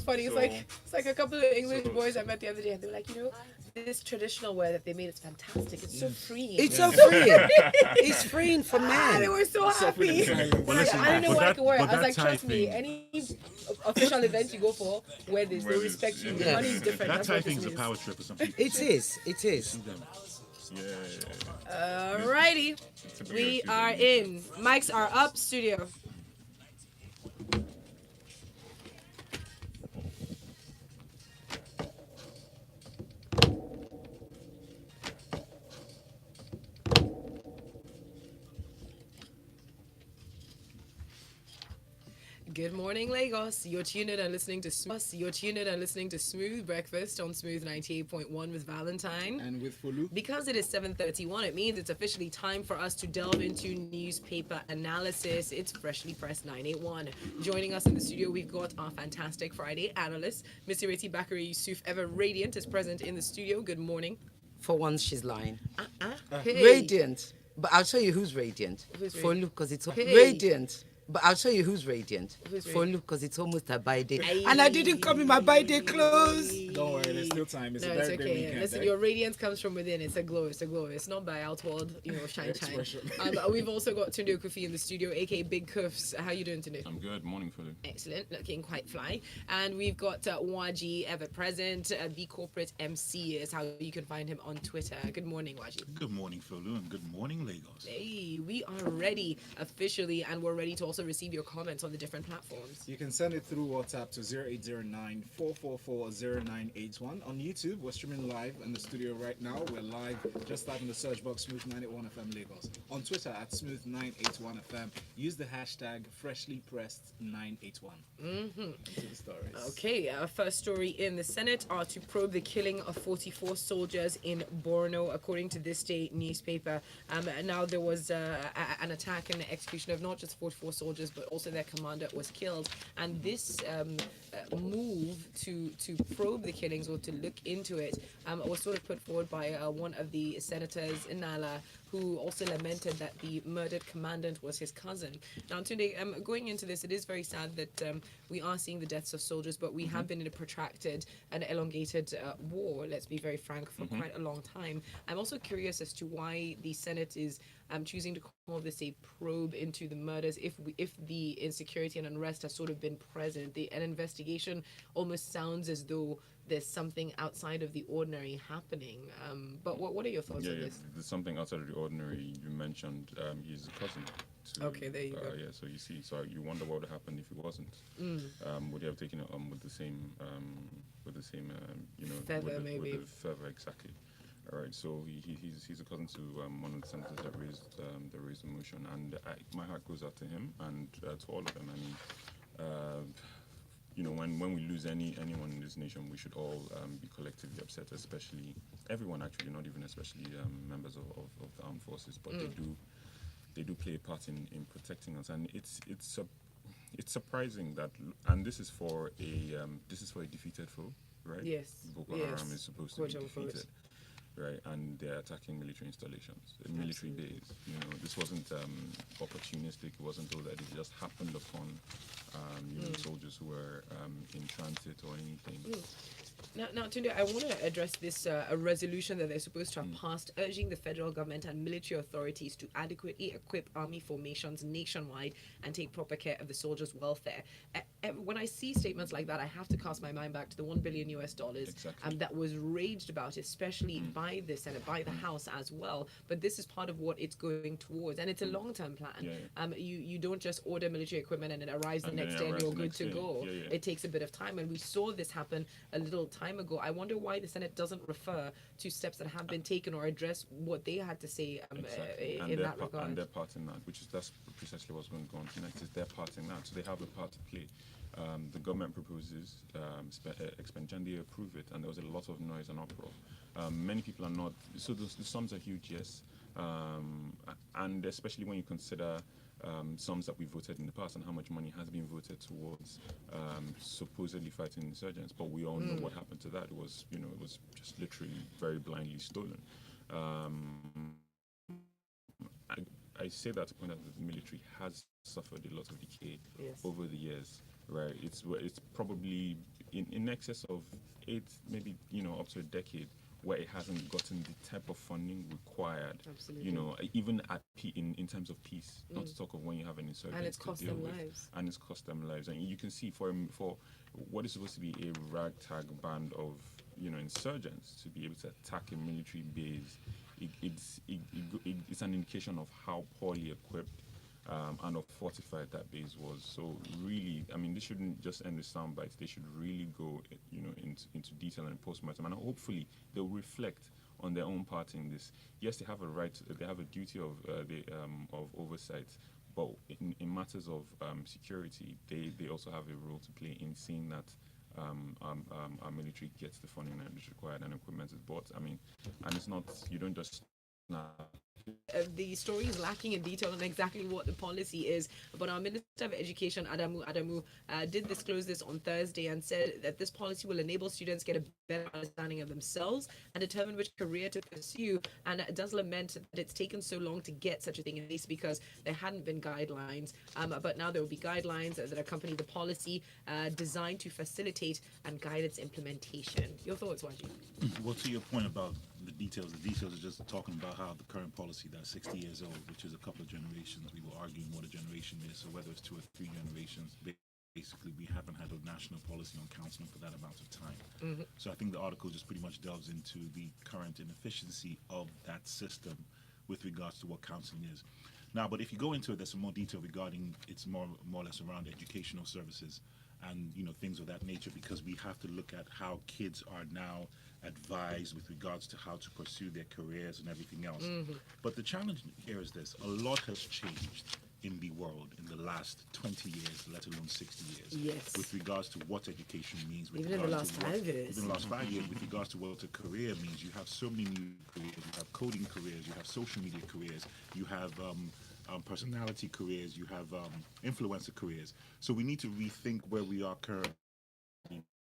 funny. It's like a couple of English boys I met the other day, and they were like, this traditional wear that they made is fantastic. It's so freeing. It's so freeing. It's freeing for men. They were so happy. I didn't know what I could wear. I was like, trust me, any official event you go for, wear this. They respect you. The money is different. That type thing is a power trip or something. It is. It is. Yeah. Alrighty. We are in. Mics are up, studio. Good morning, Lagos. You're tuned in and listening to Smooth Breakfast on Smooth 98.1 with Valentine. And with Folu. Because it is 7:31, it means it's officially time for us to delve into newspaper analysis. It's freshly pressed 981. Joining us in the studio, we've got our fantastic Friday analyst, Miss Ireti Bakare-Yusuf, ever radiant, is present in the studio. Good morning. For once, she's lying. Hey. Radiant. But I'll show you who's radiant. For Luke, because it's radiant. But I'll show you who's radiant. For Luke, because it's almost her birthday. And I didn't come in my birthday clothes. Don't worry, there's still time. It's a very great weekend. Listen, your radiance comes from within. It's a glow. It's not by outward, shine. We've also got Tunde Okufi in the studio, aka Big Cuffs. How you doing today? I'm good. Morning, Folu. Excellent. Looking quite fly. And we've got Nwaji, ever present, the corporate MC is how you can find him on Twitter. Good morning, Nwaji. Good morning, Folu, and good morning, Lagos. Hey, we are ready officially, and we're ready to also receive your comments on the different platforms. You can send it through WhatsApp to 0809-444-0981. On YouTube, we're streaming live in the studio right now. We're live. Just type in the search box Smooth 981 FM Lagos. On Twitter at Smooth 981 FM. Use the hashtag freshlypressed981. To the stories. Okay, our first story in the Senate are to probe the killing of 44 soldiers in Borno, according to ThisDay newspaper. Now there was an attack and the execution of not just 44 soldiers, but also their commander was killed. And this move to probe the killings or to look into it was sort of put forward by one of the senators, Nala, who also lamented that the murdered commandant was his cousin. Now, Tunde, going into this, it is very sad that we are seeing the deaths of soldiers, but we have been in a protracted and elongated war, let's be very frank, for quite a long time. I'm also curious as to why the Senate is choosing to call this a probe into the murders if the insecurity and unrest has sort of been present. An investigation almost sounds as though there's something outside of the ordinary happening. But what are your thoughts on this? There's something outside of the ordinary. You mentioned he's a cousin. Okay, there you go. Yeah, so you see, so you wonder what would happen if he wasn't. Would he have taken it on with the same feather, maybe. With the feather, exactly. All right, so he's a cousin to one of the senators that raised the motion, and my heart goes out to him and to all of them. I mean, when we lose anyone in this nation, we should all be collectively upset, especially everyone, actually, not even especially members of the armed forces, but they do play a part in protecting us, and it's surprising that, and this is for a defeated foe, right? Yes. Boko Haram is supposed to be defeated. Right, and they're attacking military installations, military bases. This wasn't opportunistic. It wasn't all that. It just happened upon, soldiers who were in transit or anything. Now, Tunde, I want to address this a resolution that they're supposed to have passed, urging the federal government and military authorities to adequately equip army formations nationwide and take proper care of the soldiers' welfare. When I see statements like that, I have to cast my mind back to the $1 billion that was raged about, especially by the Senate, by the House as well. But this is part of what it's going towards, and it's a long-term plan. You don't just order military equipment and it arrives the next day and you're good to go. It takes a bit of time, and we saw this happen a little time ago. I wonder why the Senate doesn't refer to steps that have been taken or address what they had to say in that regard. And their part in that, that's precisely what's going to go on next, is their part in that. So they have a part to play. The government proposes expenditure and they approve it, and there was a lot of noise and uproar. Many people are not, so the sums are huge, yes, and especially when you consider sums that we voted in the past and how much money has been voted towards supposedly fighting insurgents, but we all know what happened to that. It was, it was just literally very blindly stolen. I say that to point out that the military has suffered a lot of decay over the years, right? It's probably in excess of 8, maybe up to a decade, where it hasn't gotten the type of funding required. Absolutely. Even in terms of peace, not to talk of when you have an insurgency And it's cost to deal them with, lives. and it's cost them lives. And you can see for what is supposed to be a ragtag band of insurgents to be able to attack a military base, it's an indication of how poorly equipped and fortified that base was. So really, this shouldn't just end with sound bites. They should really go, into detail and postmortem, and hopefully they'll reflect on their own part in this. Yes, they have a right, they have a duty of oversight, but in matters of security, they also have a role to play in seeing that our military gets the funding that is required and equipment is bought. And it's not, you don't just the story is lacking in detail on exactly what the policy is, but our Minister of Education, Adamu, did disclose this on Thursday and said that this policy will enable students get a better understanding of themselves and determine which career to pursue, and it does lament that it's taken so long to get such a thing in place because there hadn't been guidelines, but now there will be guidelines that accompany the policy designed to facilitate and guide its implementation. Your thoughts, Nwaji? Well, to your point about the details are just talking about how the current policy that's 60 years old, which is a couple of generations, we were arguing what a generation is, so whether it's 2 or 3 generations, basically we haven't had a national policy on counseling for that amount of time. So I think the article just pretty much delves into the current inefficiency of that system with regards to what counseling is. Now, but if you go into it, there's some more detail regarding it's more or less around educational services and things of that nature, because we have to look at how kids are now advised with regards to how to pursue their careers and everything else. But the challenge here is this: a lot has changed in the world in the last 20 years, let alone 60 years, Yes. with regards to what education means. With Even in the regards last to 5 years. Even in the last 5 years, with regards to what a career means. You have so many new careers. You have coding careers. You have social media careers. You have personality careers. You have influencer careers. So we need to rethink where we are currently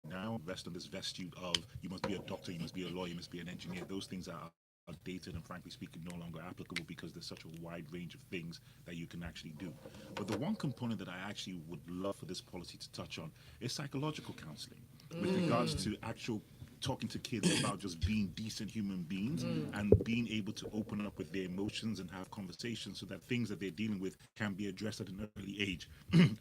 now, rest on this vestige of you must be a doctor, you must be a lawyer, you must be an engineer. Those things are outdated and frankly speaking no longer applicable because there's such a wide range of things that you can actually do. But the one component that I actually would love for this policy to touch on is psychological counseling with regards to actual talking to kids about just being decent human beings and being able to open up with their emotions and have conversations so that things that they're dealing with can be addressed at an early age.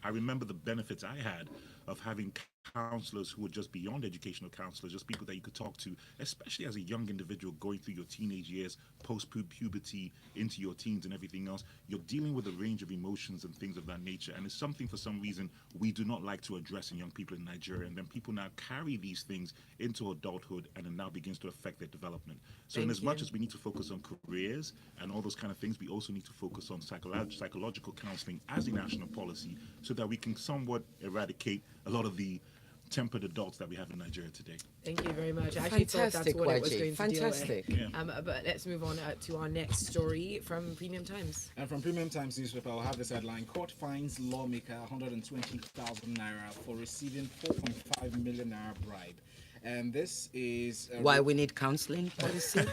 I remember the benefits I had of having counselors who were just beyond educational counselors, just people that you could talk to, especially as a young individual going through your teenage years, post-puberty, into your teens and everything else. You're dealing with a range of emotions and things of that nature, and it's something for some reason we do not like to address in young people in Nigeria, and then people now carry these things into adulthood and it now begins to affect their development. So in as much as we need to focus on careers and all those kind of things, we also need to focus on psychological counseling as a national policy so that we can somewhat eradicate a lot of the tempered adults that we have in Nigeria today. Thank you very much. I actually thought that's what it was going to Fantastic. deal with. But let's move on to our next story from Premium Times. And from Premium Times newspaper, I'll have this headline: Court fines lawmaker 120,000 naira for receiving 4.5 million naira bribe. And this is why we need counseling policy.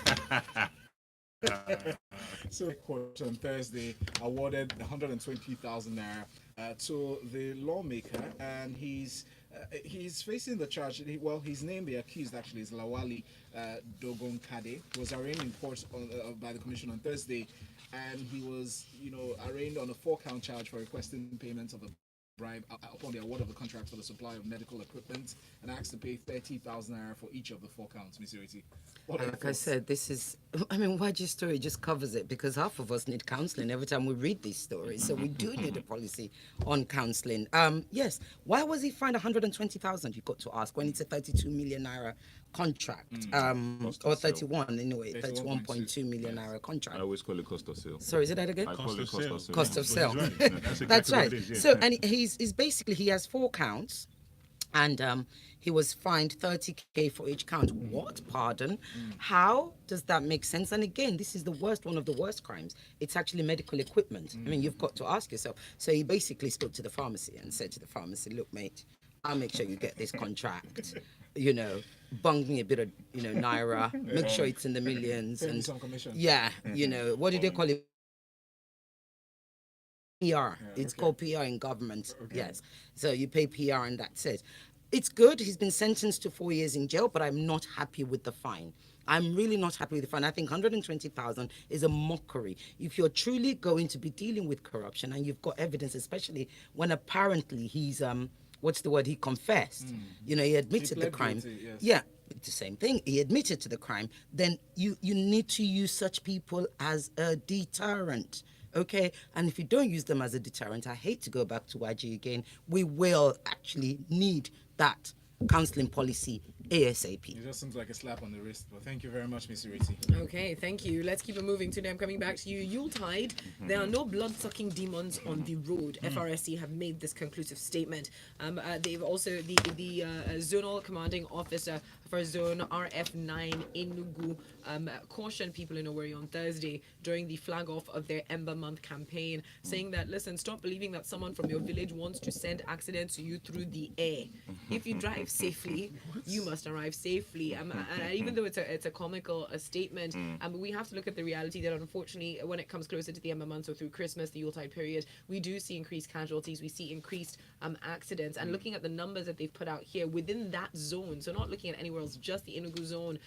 So, court on Thursday awarded 120,000 naira to the lawmaker, and he's facing the charge. His name, the accused actually, is Lawali Dogon Kade. Was arraigned in court by the commission on Thursday, and he was, arraigned on a 4-count charge for requesting payment of a bribe upon the award of the contract for the supply of medical equipment, and asked to pay 30,000 naira for each of the 4 counts. Ms. Ireti, like I said, this is, Nwaji's story just covers it, because half of us need counseling every time we read these stories. So we do need a policy on counseling. Yes, why was he fined 120,000? You've got to ask, when it's a 32 million naira contract, or 31 anyway, 31.2 million naira contract. I always call it cost of sale. Sorry, is it that again? I call it cost of sale. Cost of sale. That's exactly That's right. what it is, yeah. So, and he's basically, he has 4 counts, and he was fined 30k for each count. What? Pardon? How does that make sense? And again, this is one of the worst crimes. It's actually medical equipment. You've got to ask yourself. So he basically spoke to the pharmacy and said to the pharmacy, look, mate, I'll make sure you get this contract. Bung me a bit of, naira, make sure it's in the millions. Pay me And some commission. yeah, what do they call it? PR. It's called PR in government. Yes. So you pay PR and that's it. it's good. He's been sentenced to 4 years in jail, but I'm not happy with the fine. I'm really not happy with the fine. I think 120,000 is a mockery. If you're truly going to be dealing with corruption and you've got evidence, especially when apparently he's what's the word? He confessed. You know, he admitted the crime. Guilty, yes. Yeah, it's the same thing. He admitted to the crime. Then you need to use such people as a deterrent. Okay, and if you don't use them as a deterrent, I hate to go back to YG again, we will actually need that counseling policy ASAP. It just seems like a slap on the wrist, but thank you very much, Miss Ireti. Okay, thank you. Let's keep it moving. Today I'm coming back to you. Yuletide, there are no blood-sucking demons on the road. FRSC have made this conclusive statement. They've also, the zonal commanding officer for zone RF9 Enugu cautioned people in Owerri on Thursday during the flag off of their Ember Month campaign, saying that, listen, stop believing that someone from your village wants to send accidents to you through the air. If you drive safely, you must arrive safely. And even though it's a comical statement, we have to look at the reality that unfortunately, when it comes closer to the Ember Month, so through Christmas, the Yuletide period, we do see increased casualties, we see increased accidents. And looking at the numbers that they've put out here within that zone, so not looking at anywhere else, just the Enugu zone,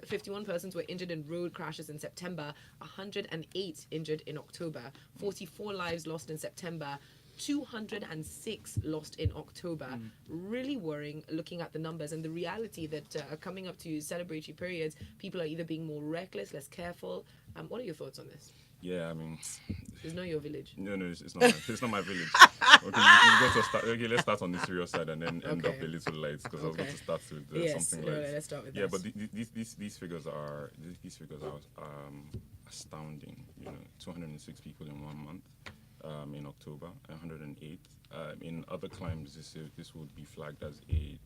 51 persons were injured in road crashes in September, 108 injured in October, 44 lives lost in September, 206 lost in October. Really worrying looking at the numbers and the reality that coming up to celebratory periods, people are either being more reckless, less careful. What are your thoughts on this? Yeah, I mean, It's not your village. no, it's not. It's not my village. Okay, you got to start. Okay, let's start on the serious side and then end up Okay. a little light because I was going to start with Yes, something light. let's start with Yeah, this. but these figures are astounding. You know, 206 people in 1 month. In October, 108. In other climes, this would be flagged as a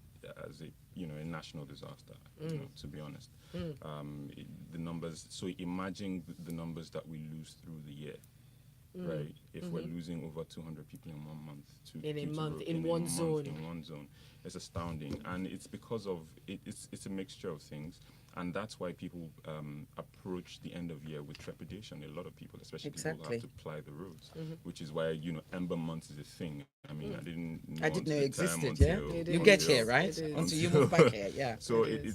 a national disaster. You know, to be honest, the numbers. So imagine the numbers that we lose through the year, right? If we're losing over 200 people in 1 month, In one zone. in one zone, it's astounding, and it's because of it's a mixture of things. And that's why people approach the end of year with trepidation. A lot of people, especially people who have to ply the roads, which is why Ember Month is a thing. I mean, I didn't know I didn't know it the time existed, yeah? until- You get until- here, right? It is. Until you move back here, yeah. So It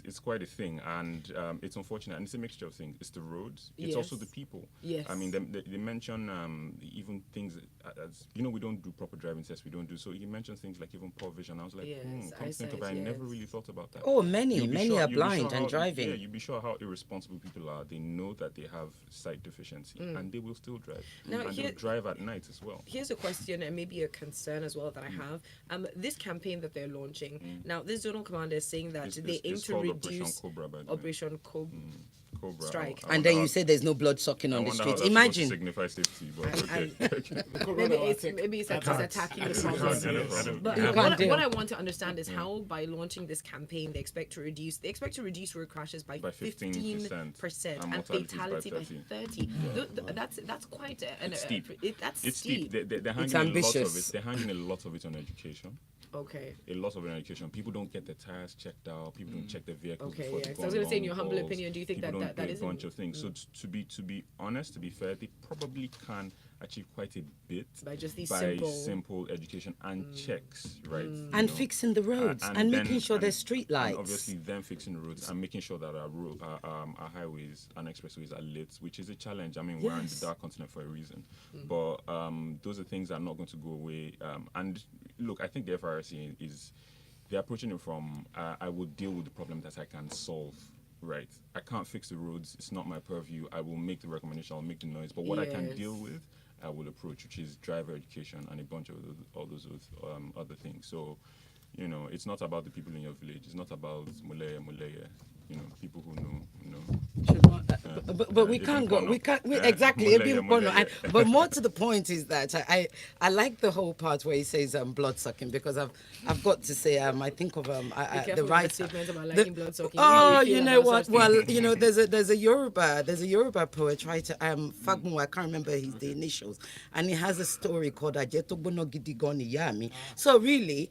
it's quite a thing, and it's unfortunate, and it's a mixture of things. It's the roads, it's also Yes. the people. Yes. I mean, they mention even things as we don't do proper driving tests. We don't do so. He mentions things like even poor vision. I was like, Yes, come to think of it, I eyesight, never yes. really thought about that. Oh, many You'll be are you'll be blind and how- driving. Yeah, you'd be sure how irresponsible people are. They know that they have sight deficiency, and they will still drive. Now, and here- they'll drive at night as well. Here's a question and maybe a concern as well that I have. This campaign that they're launching, now this zonal commander is saying that they aim It's to called reduce Operation Cobra, by the way. Operation Cobra. Strike. And then you say there's no blood sucking on the streets. Imagine. Signify safety, but okay. maybe it's attacking the problem. But You can't what do. I want to understand is how by launching this campaign they expect to reduce road crashes by 15% 15% and mortalities fatality by 30. 30. That's quite It's steep. That's It's steep. They're hanging It's a lot of ambitious. it. They're hanging a lot of it on education. Okay. A lot of it on education. People don't get their tires checked out. People don't check their vehicles Okay, before yeah. they So go I was on gonna say, in long your humble hauls. opinion, do you think People that don't do is a bunch of things? So to be honest, to be fair, they probably can achieve quite a bit By just these by simple- education and checks, right? you And know. fixing the roads and then- making sure there's and street lights. obviously, then fixing the roads and making sure that our highways and expressways are lit, which is a challenge. I mean, we're in the Yes. dark continent for a reason. But those are things that are not going to go away. And look, I think the FRSC they're approaching it from, I will deal with the problem that I can solve. Right, I can't fix the roads. It's not my purview. I will make the recommendation. I'll make the noise. But what I can Yes. deal with, I will approach, which is driver education and a bunch of all those other things. So, it's not about the people in your village. It's not about muleye. People who know. But we Ibn can't go. Bono. We can't. Yeah, Exactly. Muleye, Ibn Bono. Muleye. But more to the point is that I like the whole part where he says blood sucking, because I've got to say I think of Be the careful with writer. statements about liking blood sucking. Oh, We feel you know about what? such Well, things. there's a Yoruba poet, writer, Fagmu. I can't remember the initials, and he has a story called Ajetogbono Gidigoni Yami. So really,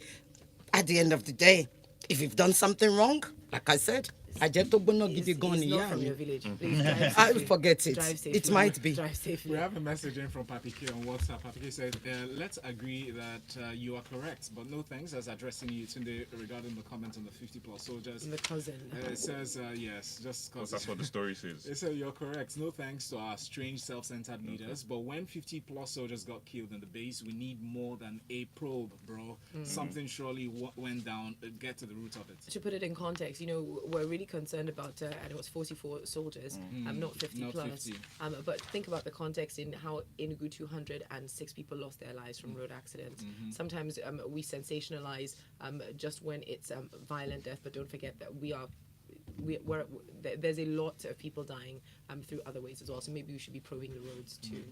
at the end of the day, if you've done something wrong, like I said, Ajetogbona He's gidi gan not niya from mi. your village. Please drive I safely. forget it. Drive safely. It might be. Drive safely. We have a message in from Papi K on WhatsApp. Papi K said, let's agree that you are correct, but no thanks, as addressing you today regarding the comment on the 50-plus soldiers. The cousin. It says, yes, just Well, because. that's what the story says. It said, you're correct. No thanks to our strange, self-centered leaders, but when 50-plus soldiers got killed in the base, we need more than a probe, bro. Something surely went down. Get to the root of it. To put it in context, we're really concerned about, and it was 44 soldiers, not 50 Not plus. 50. But think about the context in how Enugu 206 people lost their lives from road accidents. Sometimes we sensationalize just when it's violent death, but don't forget that there's a lot of people dying through other ways as well. So maybe we should be probing the roads too.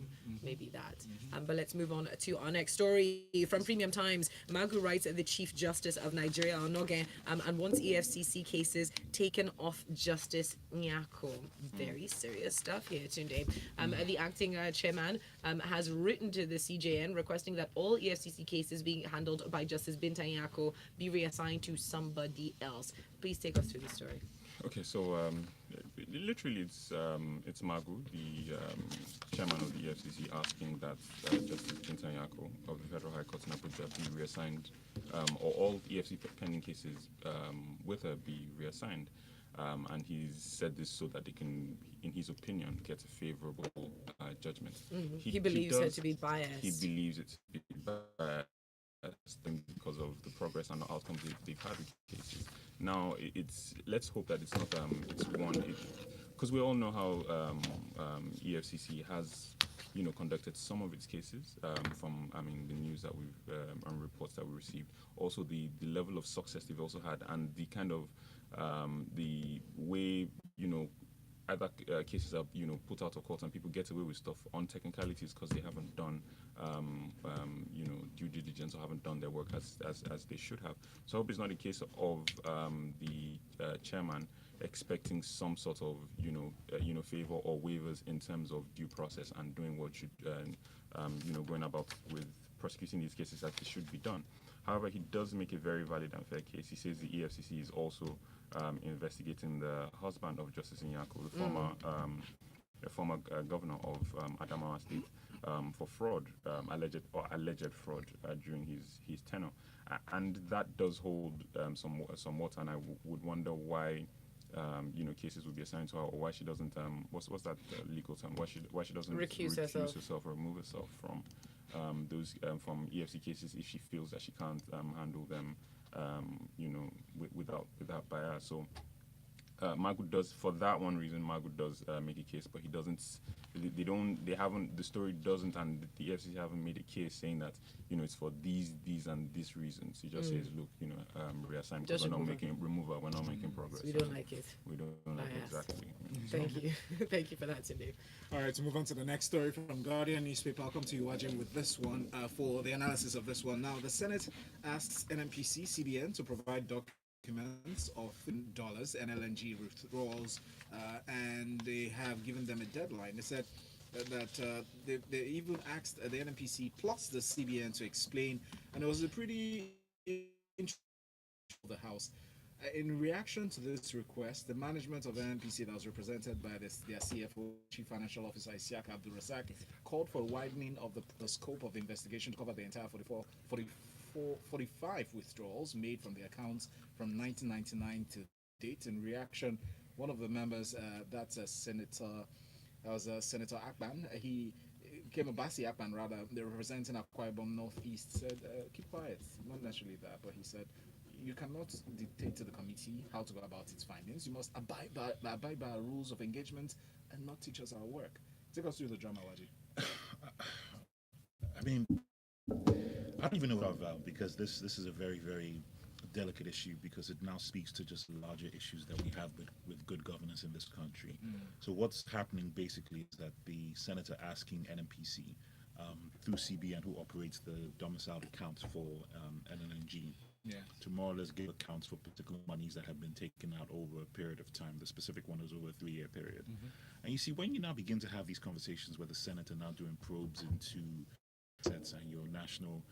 Maybe that. But let's move on to our next story from Premium Times. Magu writes the Chief Justice of Nigeria, Onnoghen, and wants EFCC cases taken off Justice Nyako. Very serious stuff here, Tunde. The acting chairman has written to the CJN requesting that all EFCC cases being handled by Justice Binta Nyako be reassigned to somebody else. Please take us through the story. Okay, so literally it's Magu, the chairman of the EFCC, asking that Justice Binta Nyako of the Federal High Court in Abuja be reassigned, or all EFCC pending cases with her be reassigned. And he's said this so that they can, in his opinion, get a favorable judgment. He believes her to be biased. He believes it to be biased because of the progress and the outcomes they've had with cases. Now, let's hope that it's not because we all know how EFCC has conducted some of its cases from the news that we've and reports that we received. Also, the level of success they've also had, and the kind of the way other cases are put out of court and people get away with stuff on technicalities because they haven't done due diligence or haven't done their work as they should have. So I hope it's not a case of the chairman expecting some sort of favor or waivers in terms of due process and doing what should going about with prosecuting these cases as they should be done. However, he does make a very valid and fair case. He says the EFCC is also investigating the husband of Justice Nyako, the former governor of Adamawa State, for fraud, alleged fraud during his tenure, and that does hold some water. And I would wonder why cases would be assigned to her, or why she doesn't what's that legal term? Why she doesn't recuse herself or remove herself from those from EFC cases if she feels that she can't handle them without bias. So Magu does, for that one reason, Magu does make a case, but he doesn't. The story doesn't, and the EFCC haven't made a case saying that it's for these and these reasons. He just says, look, reassign because we're not making progress. So we don't like it. We don't like it, exactly. Thank you. Thank you for that, Cindy. All right, to move on to the next story from Guardian newspaper. I'll come to you, Wajim, with this one for the analysis of this one. Now, the Senate asks NNPC, CBN to provide documents of dollars, NLNG withdrawals, and they have given them a deadline. They said that they even asked the NNPC plus the CBN to explain, and it was a pretty interesting the House. In reaction to this request, the management of NNPC that was represented by their CFO, Chief Financial Officer Isiaka Abdul Razak, called for a widening of the scope of the investigation to cover the entire 45 withdrawals made from the accounts from 1999 to date. In reaction, one of the members, that's Senator Akpan, he came Abasi Akpan rather, they're representing Akwa Ibom Northeast, said, keep quiet, not necessarily that, but he said, you cannot dictate to the committee how to go about its findings. You must abide by our rules of engagement and not teach us our work. Take us through the drama, Waji. I mean, I don't even know what about, because this is a very, very delicate issue, because it now speaks to just larger issues that we have with good governance in this country. So what's happening basically is that the senator asking NNPC through CBN, who operates the domiciled accounts for NNNG, to more or less give accounts for particular monies that have been taken out over a period of time. The specific one was over a 3-year period. And you see, when you now begin to have these conversations where the senator now doing probes into assets and your national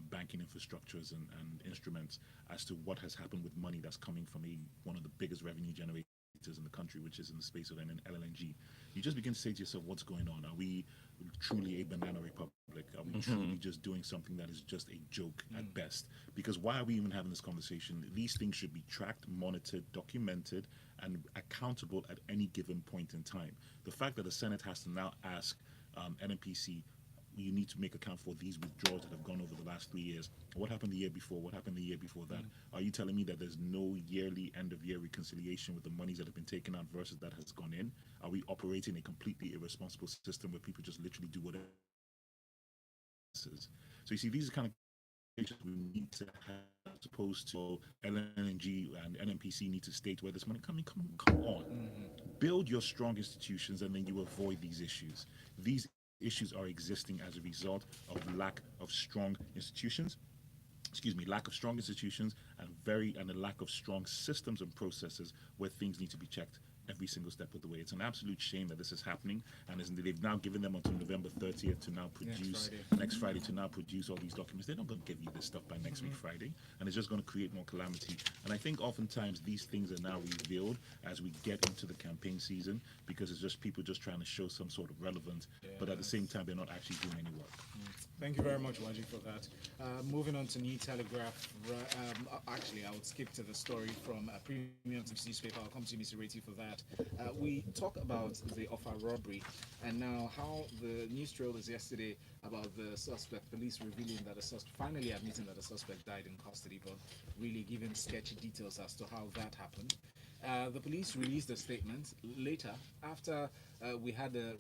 banking infrastructures and instruments as to what has happened with money that's coming from one of the biggest revenue generators in the country, which is in the space of NLNG, you just begin to say to yourself, what's going on? Are we truly a banana republic? Are we truly just doing something that is just a joke at best? Because why are we even having this conversation? These things should be tracked, monitored, documented, and accountable at any given point in time. The fact that the Senate has to now ask NNPC, you need to make account for these withdrawals that have gone over the last 3 years. What happened the year before? What happened the year before that? Are you telling me that there's no yearly end-of-year reconciliation with the monies that have been taken out versus that has gone in? Are we operating a completely irresponsible system where people just literally do whatever? So you see, these are kind of conversations we need to have, as opposed to NLNG and NNPC need to state where this money coming. Come on, build your strong institutions, and then you avoid these issues. These issues are existing as a result of lack of strong institutions. Lack of strong institutions and a lack of strong systems and processes where things need to be checked every single step of the way. It's an absolute shame that this is happening, and they've now given them until November 30th to now produce next Friday to now produce all these documents. They're not going to give you this stuff by next week Friday, and it's just going to create more calamity. And I think oftentimes these things are now revealed as we get into the campaign season, because it's just people just trying to show some sort of relevance, but at the same time they're not actually doing any work. Thank you very much, Nwaji, for that. Moving on to New Telegraph. Actually, I would skip to the story from a premium newspaper. I'll come to Mr. Ireti for that. We talk about the Offa robbery, and now how the news trail is yesterday about the suspect, police revealing that finally admitting that the suspect died in custody, but really giving sketchy details as to how that happened. The police released a statement later after we had a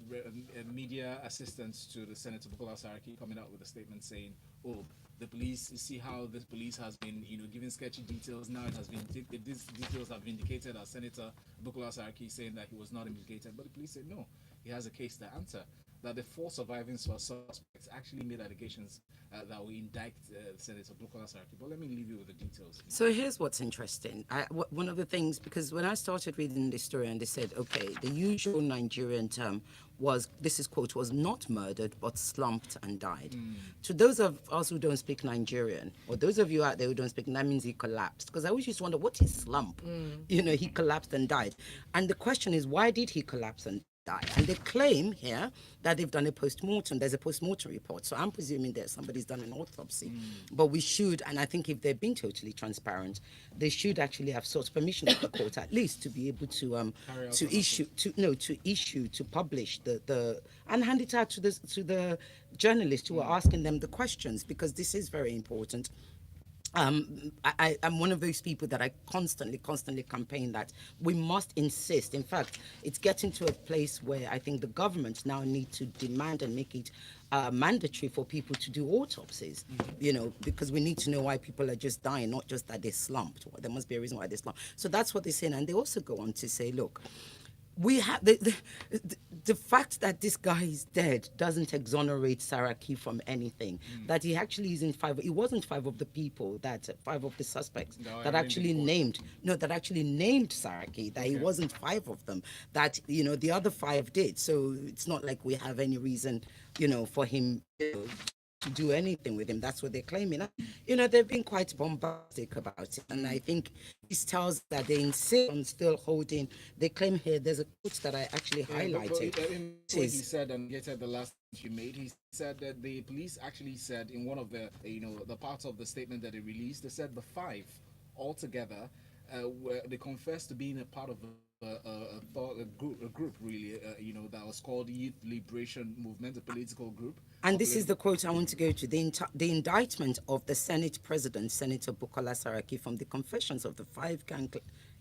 media assistant to the Senator Bukola Saraki coming out with a statement saying, "Oh, the police, you see how the police has been, giving sketchy details. Now it has been these details have vindicated as Senator Bukola Saraki saying that he was not implicated." But the police said no, he has a case to answer. That the 4 surviving suspects actually made allegations that will indict Senator Bukola Saraki. But let me leave you with the details. So here's what's interesting. One of the things, because when I started reading this story and they said, okay, the usual Nigerian term was, this is quote, was not murdered but slumped and died. To those of us who don't speak Nigerian, or those of you out there who don't speak, that means he collapsed. Because I always used to wonder, what is slump? He collapsed and died. And the question is, why did he collapse and die? And they claim here that they've done a post-mortem. There's a post-mortem report. So I'm presuming that somebody's done an autopsy. But we should, and I think if they're being totally transparent, they should actually have sought permission of the court at least to be able to publish the and hand it out to the journalists who are asking them the questions, because this is very important. I'm one of those people that I constantly campaign that we must insist. In fact, it's getting to a place where I think the government now need to demand and make it mandatory for people to do autopsies, because we need to know why people are just dying, not just that they're slumped. There must be a reason why they're slumped. So that's what they're saying. And they also go on to say, look, we have the fact that this guy is dead doesn't exonerate Saraki from anything. That he actually isn't it wasn't 5 of the people, 5 of the suspects that actually named Saraki, that he wasn't 5 of them, that the other 5 did. So it's not like we have any reason for him to do anything with him. That's what they're claiming. They've been quite bombastic about it, and I think this tells that they insist on still holding. They claim here, there's a quote that I actually highlighted. He said, and later the last you made, he said that the police actually said in one of the the parts of the statement that they released, they said the 5 altogether they confessed to being a part of a group really, that was called Youth Liberation Movement, a political group. And this is the quote I want to go to. The indictment of the Senate President, Senator Bukola Saraki, from the confessions of the 5 gang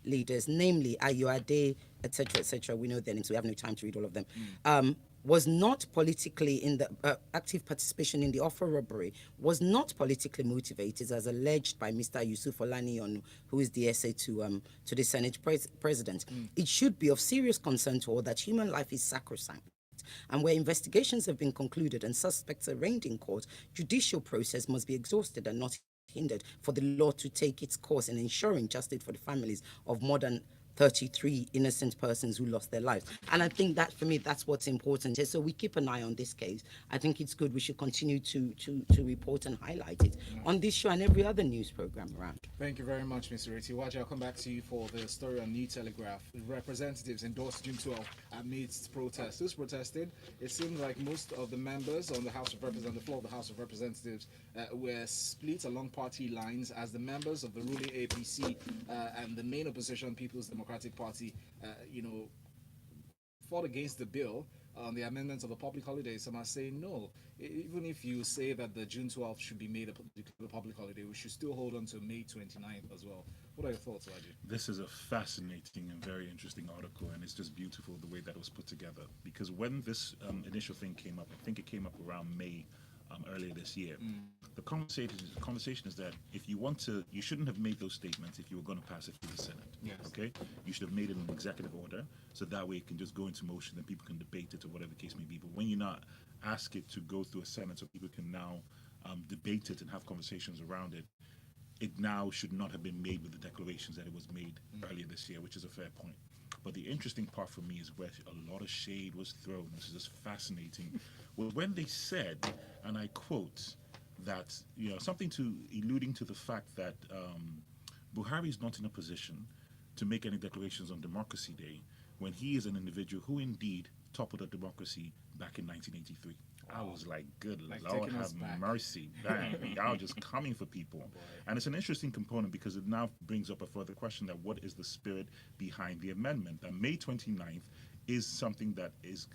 leaders, namely Ayuade, etc., we know their names, we have no time to read all of them, was not politically in the active participation in the Offa robbery, was not politically motivated, as alleged by Mr. Yusuf Olaniyan, who is the SA to the Senate President. It should be of serious concern to all that human life is sacrosanct. And where investigations have been concluded and suspects arraigned in court, judicial process must be exhausted and not hindered, for the law to take its course in ensuring justice for the families of more than 33 innocent persons who lost their lives. And I think that, for me, that's what's important. So we keep an eye on this case. I think it's good. We should continue to report and highlight it on this show and every other news program around. Thank you very much, Mr. Ireti. Nwaji, I'll come back to you for the story on New Telegraph. Representatives endorsed June 12 amidst protests. Who's protested? It seemed like most of the members on the floor of the House of Representatives were split along party lines, as the members of the ruling APC and the main opposition, People's Democratic Party, fought against the bill on the amendments of the public holidays. Some are saying no. Even if you say that the June 12th should be made a public holiday, we should still hold on to May 29th as well. What are your thoughts, Nwaji? This is a fascinating and very interesting article, and it's just beautiful the way that it was put together. Because when this initial thing came up, I think it came up around May earlier this year. The conversation is that if you want to, you shouldn't have made those statements if you were going to pass it through the Senate. Yes. Okay, you should have made it in an executive order, so that way it can just go into motion and people can debate it or whatever the case may be. But when you not ask it to go through a Senate so people can now debate it and have conversations around it, it now should not have been made with the declarations that it was made earlier this year, which is a fair point. But the interesting part for me is where a lot of shade was thrown. This is just fascinating. Well, when they said, and I quote, that, something alluding to the fact that Buhari is not in a position to make any declarations on Democracy Day when he is an individual who indeed toppled a democracy back in 1983. I was like, good Lord, have mercy. Bang. Y'all just coming for people. And it's an interesting component because it now brings up a further question that what is the spirit behind the amendment? That May 29th is something that is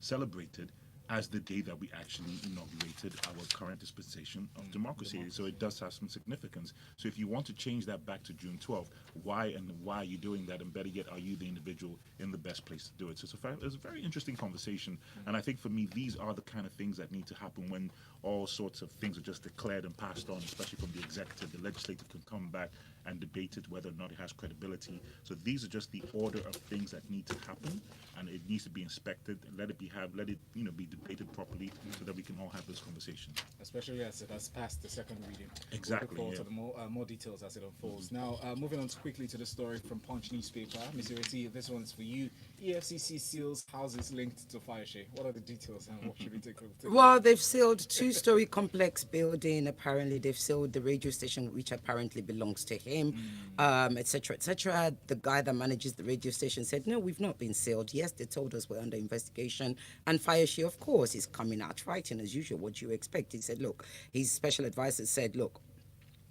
celebrated as the day that we actually inaugurated our current dispensation of democracy. So it does have some significance. So if you want to change that back to June 12th, why are you doing that? And better yet, are you the individual in the best place to do it? So it's a very interesting conversation. And I think for me, these are the kind of things that need to happen when all sorts of things are just declared and passed on, especially from the executive. The legislative can come back and debate it whether or not it has credibility. So these are just the order of things that need to happen, and it needs to be inspected. Let it be be debated properly so that we can all have this conversation. Especially as it has passed the second reading. Exactly. We'll look forward to the more details as it unfolds. Now, moving on quickly to the story from Punch newspaper. Ms. Ireti, this one's for you. EFCC seals houses linked to Fayose. What are the details and what should we take? Well, they've sealed two-story complex building. Apparently, they've sealed the radio station, which apparently belongs to him, etc., etc. The guy that manages the radio station said, no, we've not been sealed. Yes, they told us we're under investigation. And Fayose, of course, is coming out fighting as usual. What do you expect? He said, look, his special advisor said, look,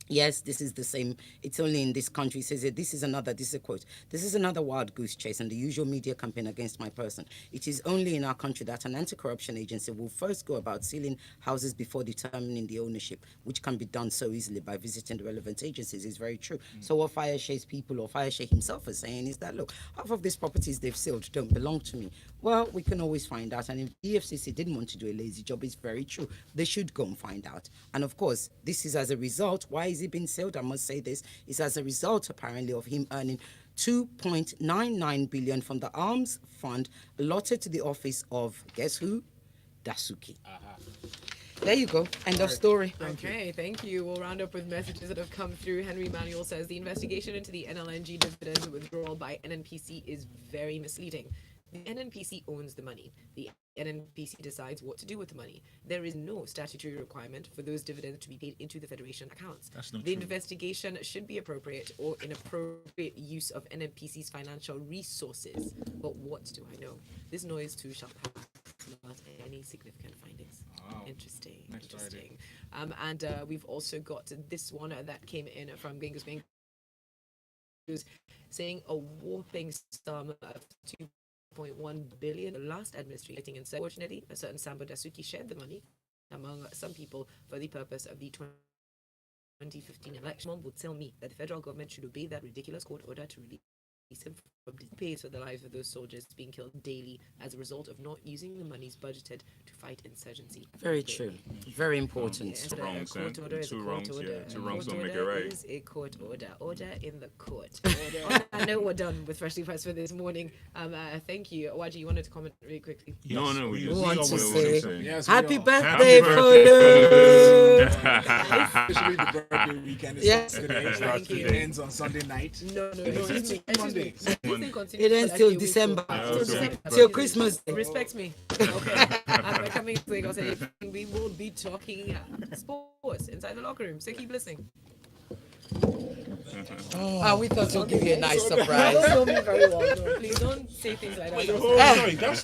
yes, this is the same. It's only in this country. He says, this is a quote, this is another wild goose chase and the usual media campaign against my person. It is only in our country that an anti-corruption agency will first go about sealing houses before determining the ownership, which can be done so easily by visiting the relevant agencies. Is very true. So what Fayose's people or Fayose himself is saying is that, look, half of these properties they've sealed don't belong to me. Well, we can always find out. And if the EFCC didn't want to do a lazy job, it's very true. They should go and find out. And of course, this is as a result. Why is he being sealed? I must say this is as a result, apparently, of him earning 2.99 billion from the arms fund allotted to the office of, guess who? Dasuki. There you go. End of story. Thank you. We'll round up with messages that have come through. Henry Manuel says the investigation into the NLNG dividend withdrawal by NNPC is very misleading. The NNPC owns the money. The NNPC decides what to do with the money. There is no statutory requirement for those dividends to be paid into the Federation accounts. That's not the true. Investigation should be appropriate or inappropriate use of NNPC's financial resources. But what do I know? This noise too shall pass without any significant findings. Wow. Interesting. Next Interesting. And we've also got this one that came in from Genghis Bank, who's saying a whopping sum of 2.1 billion. The last administrating and said, fortunately, a certain Sambo Dasuki shared the money among some people for the purpose of the 2015 election. Mom would tell me that the federal government should obey that ridiculous court order to release him from the pays for the lives of those soldiers being killed daily as a result of not using the monies budgeted to fight insurgency. Very true. Very important. Yes, Two wrongs, a court order is a two court wrongs, order. yeah. Two wrongs don't Court make it order right. is a court order. Order in the court. I know we're done with Freshly Pressed for this morning. Thank you. Nwaji, you wanted to comment really quickly? No, we want just to want say Yes, Happy we are. birthday, Happy birthday. Folu! Especially the birthday weekend is Yes. today. It's Thank like you. it ends on Sunday night. No. It's Monday. This thing continues It ends for till like a week, December. so- Yeah, till okay. December. Till Christmas Day. Respect me. Okay. As we're coming to Lagos, we will be talking sports inside the locker room. So keep listening. We thought we'll give you a nice You don't surprise. know me very well. No, please don't say things like that. Oh, sorry, that's